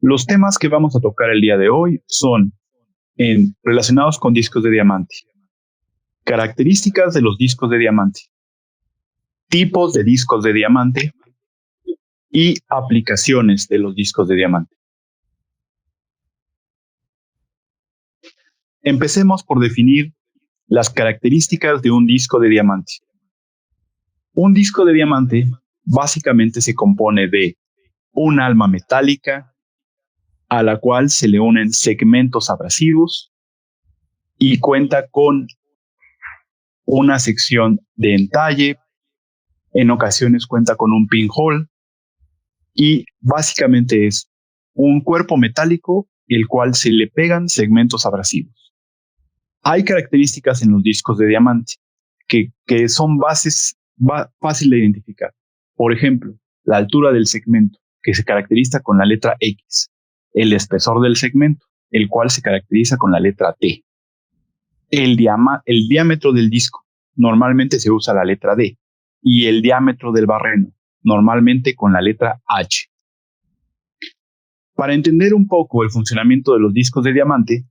Los temas que vamos a tocar el día de hoy son relacionados con discos de diamante, características de los discos de diamante, tipos de discos de diamante y aplicaciones de los discos de diamante. Empecemos por definir las características de un disco de diamante. Un disco de diamante básicamente se compone de un alma metálica a la cual se le unen segmentos abrasivos y cuenta con una sección de entalle, en ocasiones cuenta con un pinhole y básicamente es un cuerpo metálico el cual se le pegan segmentos abrasivos. Hay características en los discos de diamante que son fácil de identificar. Por ejemplo, la altura del segmento, que se caracteriza con la letra X, el espesor del segmento, el cual se caracteriza con la letra T. El diámetro del disco, normalmente se usa la letra D, y el diámetro del barreno, normalmente con la letra H. Para entender un poco el funcionamiento de los discos de diamante,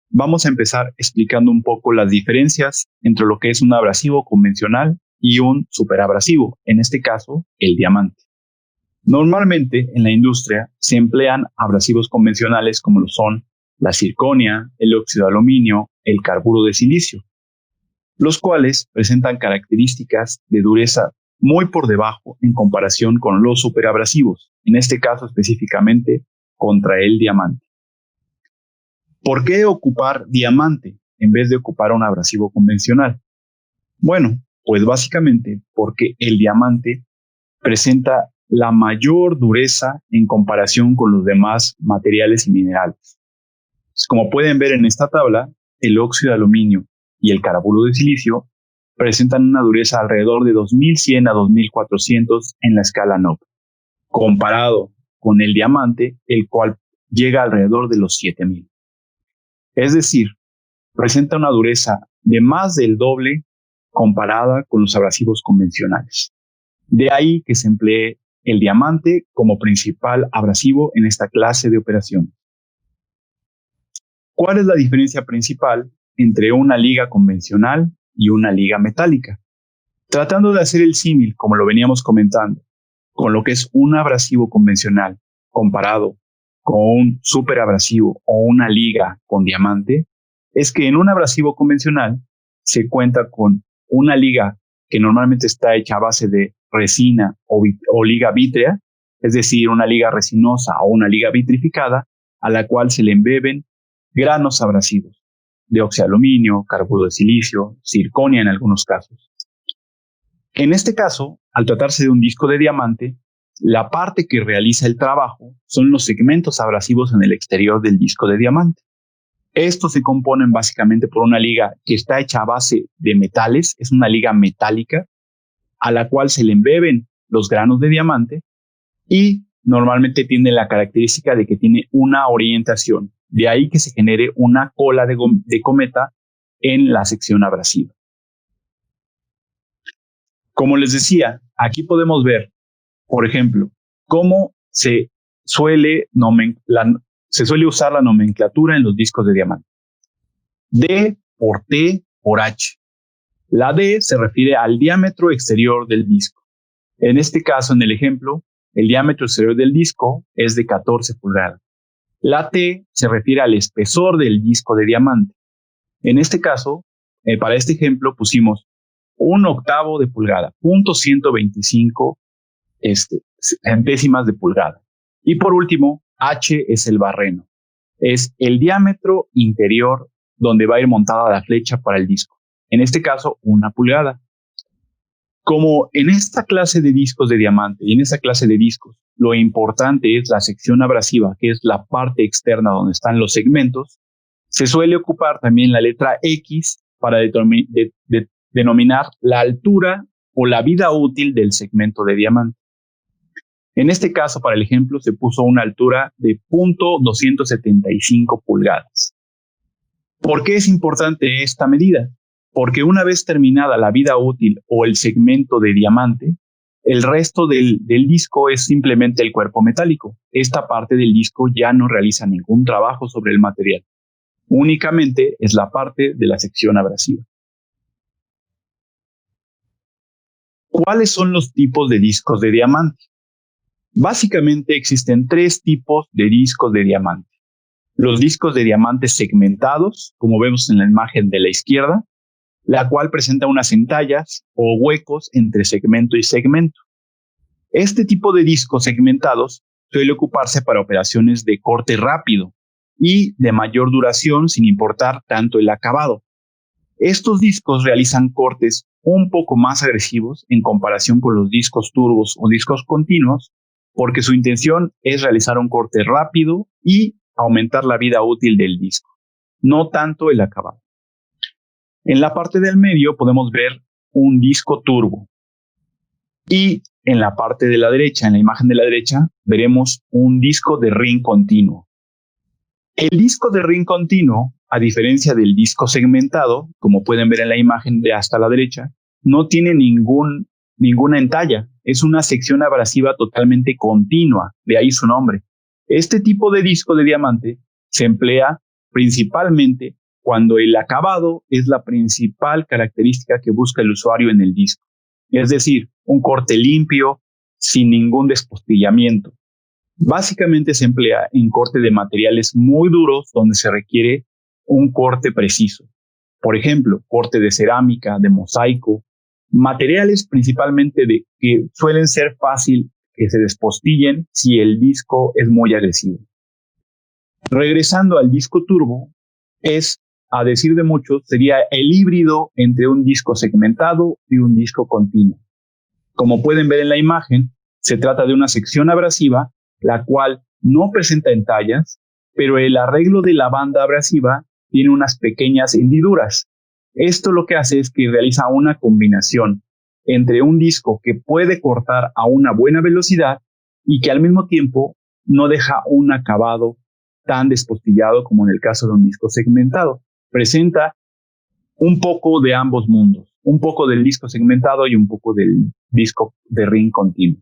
vamos a empezar explicando un poco las diferencias entre lo que es un abrasivo convencional y un superabrasivo, en este caso, el diamante. Normalmente en la industria se emplean abrasivos convencionales como lo son la zirconia, el óxido de aluminio, el carburo de silicio, los cuales presentan características de dureza muy por debajo en comparación con los superabrasivos, en este caso específicamente contra el diamante. ¿Por qué ocupar diamante en vez de ocupar un abrasivo convencional? Bueno, pues básicamente porque el diamante presenta la mayor dureza en comparación con los demás materiales y minerales. Como pueden ver en esta tabla, el óxido de aluminio y el carburo de silicio presentan una dureza alrededor de 2100 a 2400 en la escala NOP, comparado con el diamante, el cual llega alrededor de los 7000. Es decir, presenta una dureza de más del doble comparada con los abrasivos convencionales. De ahí que se emplee el diamante como principal abrasivo en esta clase de operación. ¿Cuál es la diferencia principal entre una liga convencional y una liga metálica? Tratando de hacer el símil, como lo veníamos comentando, con lo que es un abrasivo convencional comparado con un superabrasivo o una liga con diamante, es que en un abrasivo convencional se cuenta con una liga que normalmente está hecha a base de resina o liga vítrea, es decir, una liga resinosa o una liga vitrificada, a la cual se le embeben granos abrasivos de óxido de aluminio, carburo de silicio, zirconia en algunos casos. En este caso, al tratarse de un disco de diamante, la parte que realiza el trabajo son los segmentos abrasivos en el exterior del disco de diamante. Estos se componen básicamente por una liga que está hecha a base de metales, es una liga metálica, a la cual se le embeben los granos de diamante y normalmente tiene la característica de que tiene una orientación. De ahí que se genere una cola de cometa en la sección abrasiva. Como les decía, aquí podemos ver, por ejemplo, cómo se suele usar la nomenclatura en los discos de diamante. D por T por H. La D se refiere al diámetro exterior del disco. En este caso, en el ejemplo, el diámetro exterior del disco es de 14 pulgadas. La T se refiere al espesor del disco de diamante. En este caso, para este ejemplo, pusimos 1/8 de pulgada, 0.125 centésimas de pulgada. Y por último, H es el barreno. Es el diámetro interior donde va a ir montada la flecha para el disco. En este caso, 1 pulgada. Como en esta clase de discos de diamante y en esta clase de discos, lo importante es la sección abrasiva, que es la parte externa donde están los segmentos, se suele ocupar también la letra X para denominar la altura o la vida útil del segmento de diamante. En este caso, para el ejemplo, se puso una altura de 0.275 pulgadas. ¿Por qué es importante esta medida? Porque una vez terminada la vida útil o el segmento de diamante, El resto del disco es simplemente el cuerpo metálico. Esta parte del disco ya no realiza ningún trabajo sobre el material. Únicamente es la parte de la sección abrasiva. ¿Cuáles son los tipos de discos de diamante? Básicamente existen 3 tipos de discos de diamante. Los discos de diamante segmentados, como vemos en la imagen de la izquierda, la cual presenta unas entallas o huecos entre segmento y segmento. Este tipo de discos segmentados suele ocuparse para operaciones de corte rápido y de mayor duración sin importar tanto el acabado. Estos discos realizan cortes un poco más agresivos en comparación con los discos turbos o discos continuos, porque su intención es realizar un corte rápido y aumentar la vida útil del disco, no tanto el acabado. En la parte del medio podemos ver un disco turbo y en la parte de la derecha, en la imagen de la derecha, veremos un disco de ring continuo. El disco de ring continuo, a diferencia del disco segmentado, como pueden ver en la imagen de hasta la derecha, no tiene ninguna entalla. Es una sección abrasiva totalmente continua, de ahí su nombre. Este tipo de disco de diamante se emplea principalmente cuando el acabado es la principal característica que busca el usuario en el disco. Es decir, un corte limpio, sin ningún despostillamiento. Básicamente se emplea en corte de materiales muy duros donde se requiere un corte preciso. Por ejemplo, corte de cerámica, de mosaico, materiales principalmente que suelen ser fácil que se despostillen si el disco es muy agresivo. Regresando al disco turbo, a decir de muchos, sería el híbrido entre un disco segmentado y un disco continuo. Como pueden ver en la imagen, se trata de una sección abrasiva, la cual no presenta entallas, pero el arreglo de la banda abrasiva tiene unas pequeñas hendiduras. Esto lo que hace es que realiza una combinación entre un disco que puede cortar a una buena velocidad y que al mismo tiempo no deja un acabado tan despostillado como en el caso de un disco segmentado. Presenta un poco de ambos mundos, un poco del disco segmentado y un poco del disco de ring continuo.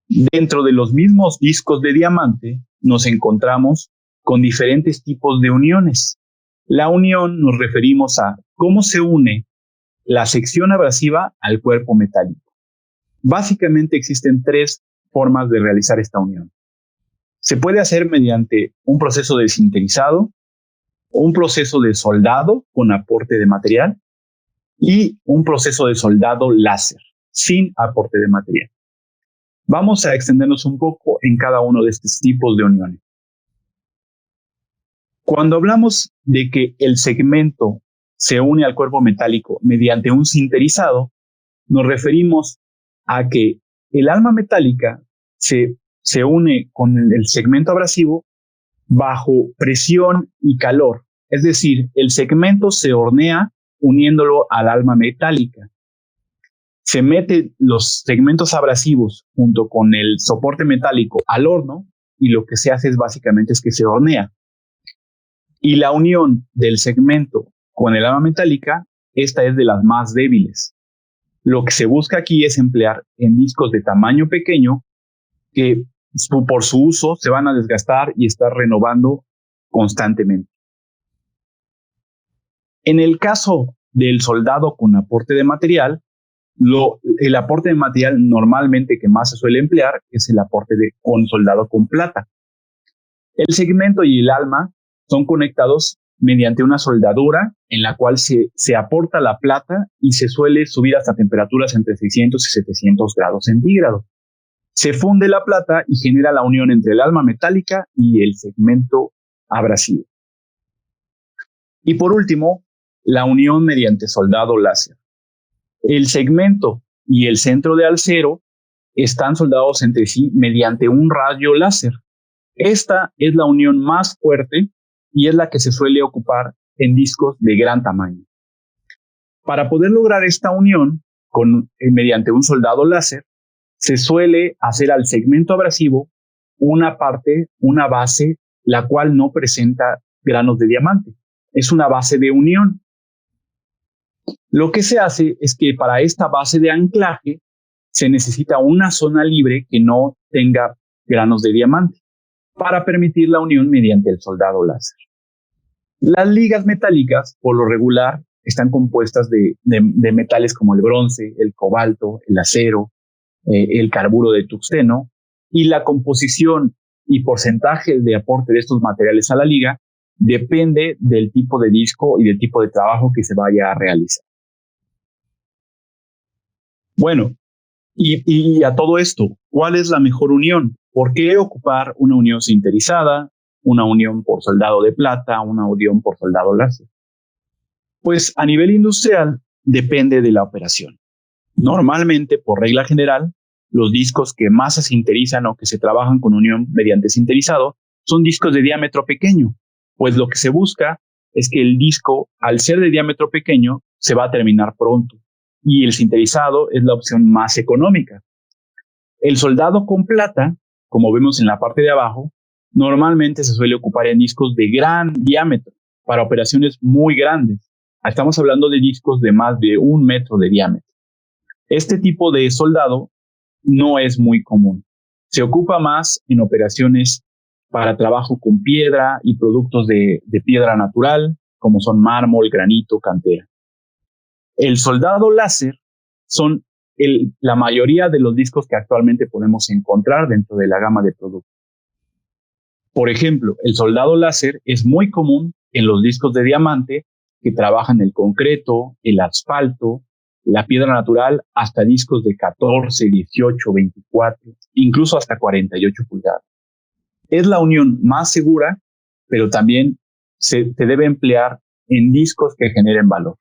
Dentro de los mismos discos de diamante nos encontramos con diferentes tipos de uniones. La unión nos referimos a cómo se une la sección abrasiva al cuerpo metálico. Básicamente existen 3 formas de realizar esta unión. Se puede hacer mediante un proceso de sinterizado, un proceso de soldado con aporte de material y un proceso de soldado láser sin aporte de material. Vamos a extendernos un poco en cada uno de estos tipos de uniones. Cuando hablamos de que el segmento se une al cuerpo metálico mediante un sinterizado, nos referimos a que el alma metálica se une con el segmento abrasivo bajo presión y calor. Es decir, el segmento se hornea uniéndolo al alma metálica. Se mete los segmentos abrasivos junto con el soporte metálico al horno y lo que se hace básicamente es que se hornea. Y la unión del segmento con el alma metálica, esta es de las más débiles. Lo que se busca aquí es emplear en discos de tamaño pequeño que por su uso se van a desgastar y estar renovando constantemente. En el caso del soldado con aporte de material, el aporte de material normalmente que más se suele emplear es el aporte con soldado con plata. El segmento y el alma son conectados mediante una soldadura en la cual se aporta la plata y se suele subir hasta temperaturas entre 600 y 700 grados centígrados. Se funde la plata y genera la unión entre el alma metálica y el segmento abrasivo. Y por último, la unión mediante soldado láser. El segmento y el centro de alcero están soldados entre sí mediante un rayo láser. Esta es la unión más fuerte y es la que se suele ocupar en discos de gran tamaño. Para poder lograr esta unión mediante un soldado láser, se suele hacer al segmento abrasivo una base, la cual no presenta granos de diamante. Es una base de unión. Lo que se hace es que para esta base de anclaje se necesita una zona libre que no tenga granos de diamante para permitir la unión mediante el soldado láser. Las ligas metálicas, por lo regular, están compuestas de metales como el bronce, el cobalto, el acero, el carburo de tungsteno, y la composición y porcentaje de aporte de estos materiales a la liga depende del tipo de disco y del tipo de trabajo que se vaya a realizar. Bueno, y a todo esto, ¿cuál es la mejor unión? ¿Por qué ocupar una unión sinterizada, una unión por soldado de plata, una unión por soldado láser? Pues a nivel industrial depende de la operación. Normalmente, por regla general, los discos que más se sinterizan o que se trabajan con unión mediante sinterizado son discos de diámetro pequeño, pues lo que se busca es que el disco, al ser de diámetro pequeño, se va a terminar pronto, y el sinterizado es la opción más económica. El soldado con plata, como vemos en la parte de abajo, normalmente se suele ocupar en discos de gran diámetro para operaciones muy grandes. Estamos hablando de discos de más de 1 metro de diámetro. Este tipo de soldado no es muy común. Se ocupa más en operaciones para trabajo con piedra y productos de piedra natural, como son mármol, granito, cantera. El soldado láser son la mayoría de los discos que actualmente podemos encontrar dentro de la gama de productos. Por ejemplo, el soldado láser es muy común en los discos de diamante que trabajan el concreto, el asfalto, la piedra natural, hasta discos de 14, 18, 24, incluso hasta 48 pulgadas. Es la unión más segura, pero también se debe emplear en discos que generen valor.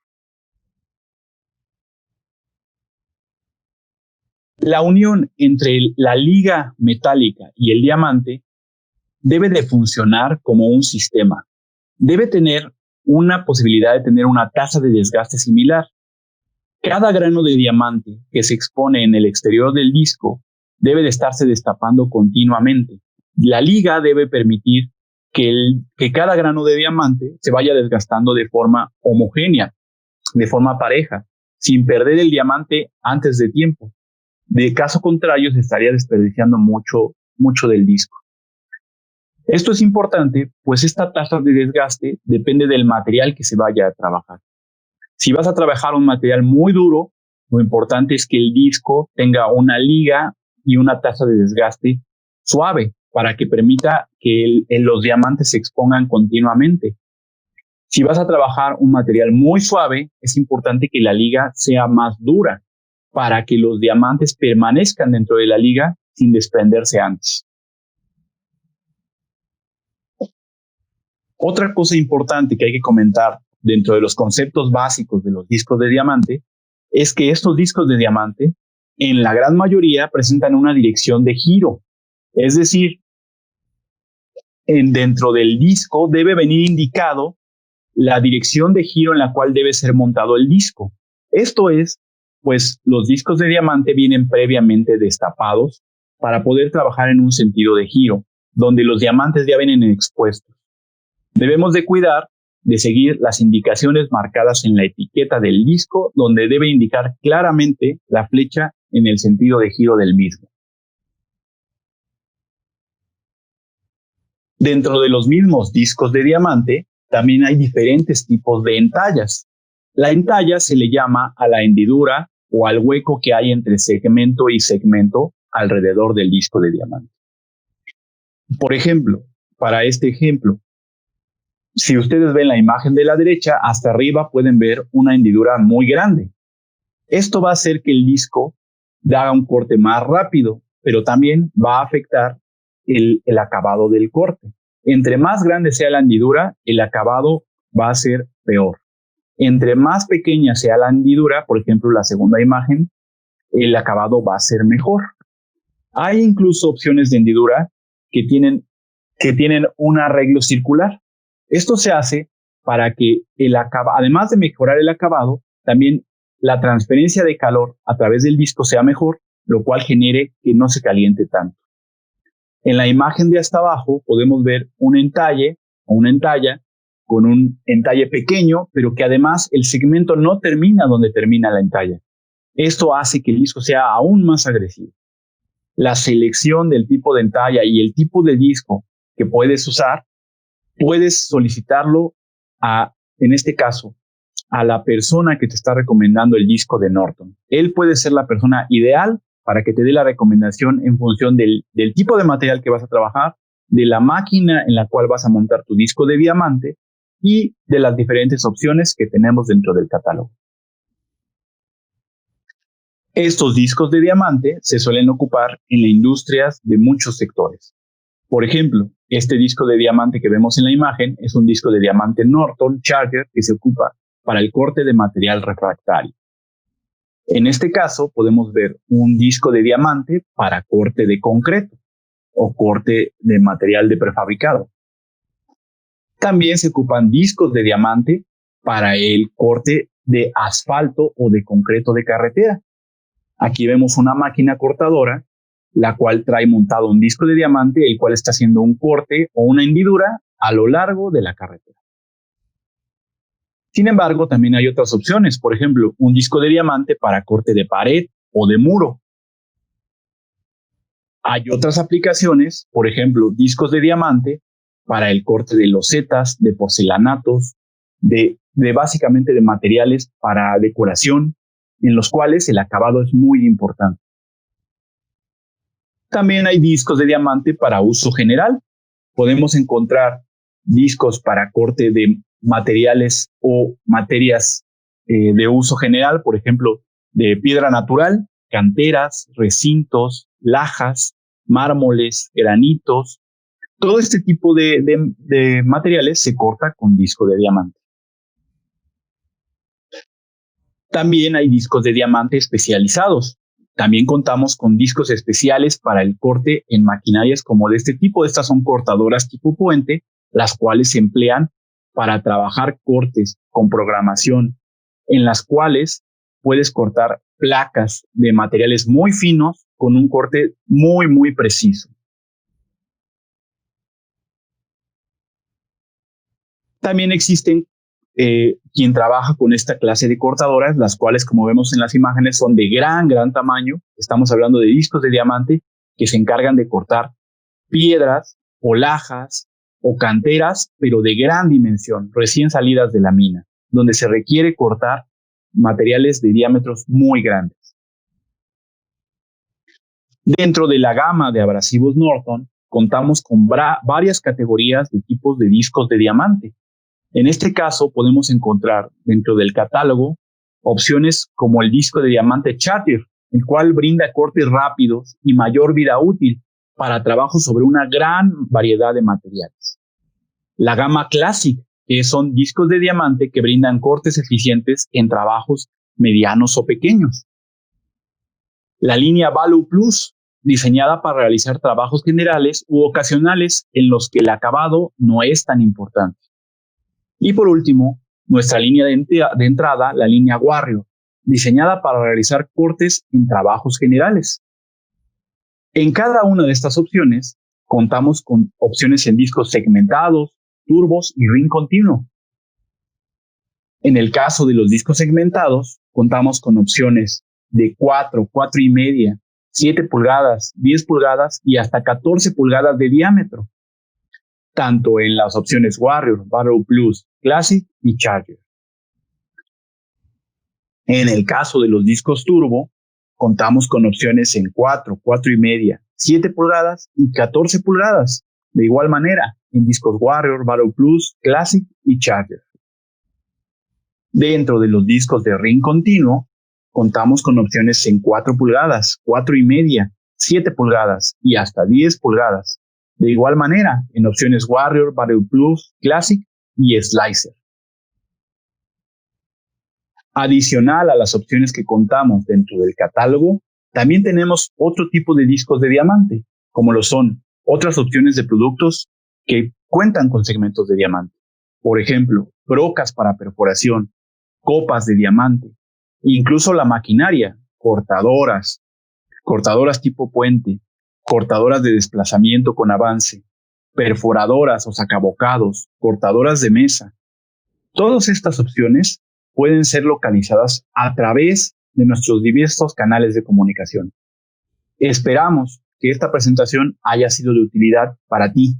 La unión entre la liga metálica y el diamante debe de funcionar como un sistema. Debe tener una posibilidad de tener una tasa de desgaste similar. Cada grano de diamante que se expone en el exterior del disco debe de estarse destapando continuamente. La liga debe permitir que cada grano de diamante se vaya desgastando de forma homogénea, de forma pareja, sin perder el diamante antes de tiempo. De caso contrario, se estaría desperdiciando mucho del disco. Esto es importante, pues esta tasa de desgaste depende del material que se vaya a trabajar. Si vas a trabajar un material muy duro, lo importante es que el disco tenga una liga y una tasa de desgaste suave para que permita que los diamantes se expongan continuamente. Si vas a trabajar un material muy suave, es importante que la liga sea más dura para que los diamantes permanezcan dentro de la liga sin desprenderse antes. Otra cosa importante que hay que comentar dentro de los conceptos básicos de los discos de diamante es que estos discos de diamante en la gran mayoría presentan una dirección de giro. Es decir, dentro del disco debe venir indicado la dirección de giro en la cual debe ser montado el disco. Esto es, pues los discos de diamante vienen previamente destapados para poder trabajar en un sentido de giro, donde los diamantes ya vienen expuestos. Debemos de cuidar de seguir las indicaciones marcadas en la etiqueta del disco, donde debe indicar claramente la flecha en el sentido de giro del mismo. Dentro de los mismos discos de diamante, también hay diferentes tipos de entallas. La entalla se le llama a la hendidura o al hueco que hay entre segmento y segmento alrededor del disco de diamante. Por ejemplo, para este ejemplo, si ustedes ven la imagen de la derecha, hasta arriba pueden ver una hendidura muy grande. Esto va a hacer que el disco haga un corte más rápido, pero también va a afectar el acabado del corte. Entre más grande sea la hendidura, el acabado va a ser peor. Entre más pequeña sea la hendidura, por ejemplo, la segunda imagen, el acabado va a ser mejor. Hay incluso opciones de hendidura que tienen un arreglo circular. Esto se hace para que además de mejorar el acabado, también la transferencia de calor a través del disco sea mejor, lo cual genere que no se caliente tanto. En la imagen de hasta abajo podemos ver un entalle o una entalla con un entalle pequeño, pero que además el segmento no termina donde termina la entalla. Esto hace que el disco sea aún más agresivo. La selección del tipo de entalla y el tipo de disco que puedes usar, puedes solicitarlo en este caso, a la persona que te está recomendando el disco de Norton. Él puede ser la persona ideal para que te dé la recomendación en función del tipo de material que vas a trabajar, de la máquina en la cual vas a montar tu disco de diamante y de las diferentes opciones que tenemos dentro del catálogo. Estos discos de diamante se suelen ocupar en las industrias de muchos sectores. Por ejemplo, este disco de diamante que vemos en la imagen es un disco de diamante Norton Charger que se ocupa para el corte de material refractario. En este caso, podemos ver un disco de diamante para corte de concreto o corte de material de prefabricado. También se ocupan discos de diamante para el corte de asfalto o de concreto de carretera. Aquí vemos una máquina cortadora, la cual trae montado un disco de diamante, el cual está haciendo un corte o una hendidura a lo largo de la carretera. Sin embargo, también hay otras opciones, por ejemplo, un disco de diamante para corte de pared o de muro. Hay otras aplicaciones, por ejemplo, discos de diamante para el corte de losetas, de porcelanatos, de básicamente de materiales para decoración, en los cuales el acabado es muy importante. También hay discos de diamante para uso general. Podemos encontrar discos para corte de materiales o materias de uso general, por ejemplo, de piedra natural, canteras, recintos, lajas, mármoles, granitos. Todo este tipo de materiales se corta con disco de diamante. También hay discos de diamante especializados. También contamos con discos especiales para el corte en maquinarias como de este tipo. Estas son cortadoras tipo puente, las cuales se emplean para trabajar cortes con programación, en las cuales puedes cortar placas de materiales muy finos con un corte muy, muy preciso. También existen quien trabaja con esta clase de cortadoras, las cuales, como vemos en las imágenes, son de gran tamaño. Estamos hablando de discos de diamante que se encargan de cortar piedras o lajas o canteras, pero de gran dimensión, recién salidas de la mina, donde se requiere cortar materiales de diámetros muy grandes. Dentro de la gama de abrasivos Norton, contamos con varias categorías de tipos de discos de diamante. En este caso, podemos encontrar dentro del catálogo opciones como el disco de diamante Charger, el cual brinda cortes rápidos y mayor vida útil para trabajos sobre una gran variedad de materiales. La gama Classic, que son discos de diamante que brindan cortes eficientes en trabajos medianos o pequeños. La línea Value Plus, diseñada para realizar trabajos generales u ocasionales en los que el acabado no es tan importante. Y por último, nuestra línea de entrada, la línea Warrior, diseñada para realizar cortes en trabajos generales. En cada una de estas opciones, contamos con opciones en discos segmentados, turbos y ring continuo. En el caso de los discos segmentados, contamos con opciones de 4, 4,5, 7 pulgadas, 10 pulgadas y hasta 14 pulgadas de diámetro, tanto en las opciones Warrior, Value Plus, Classic y Charger. En el caso de los discos turbo, contamos con opciones en 4, 4,5, 7 pulgadas y 14 pulgadas. De igual manera, en discos Warrior, Value Plus, Classic y Charger. Dentro de los discos de ring continuo, contamos con opciones en 4 pulgadas, 4,5, 7 pulgadas y hasta 10 pulgadas. De igual manera, en opciones Warrior, Value Plus, Classic y Slicer. Adicional a las opciones que contamos dentro del catálogo, también tenemos otro tipo de discos de diamante, como lo son otras opciones de productos que cuentan con segmentos de diamante. Por ejemplo, brocas para perforación, copas de diamante, incluso la maquinaria, cortadoras tipo puente, cortadoras de desplazamiento con avance, perforadoras o sacabocados, cortadoras de mesa, Todas estas opciones pueden ser localizadas a través de nuestros diversos canales de comunicación. Esperamos que esta presentación haya sido de utilidad para ti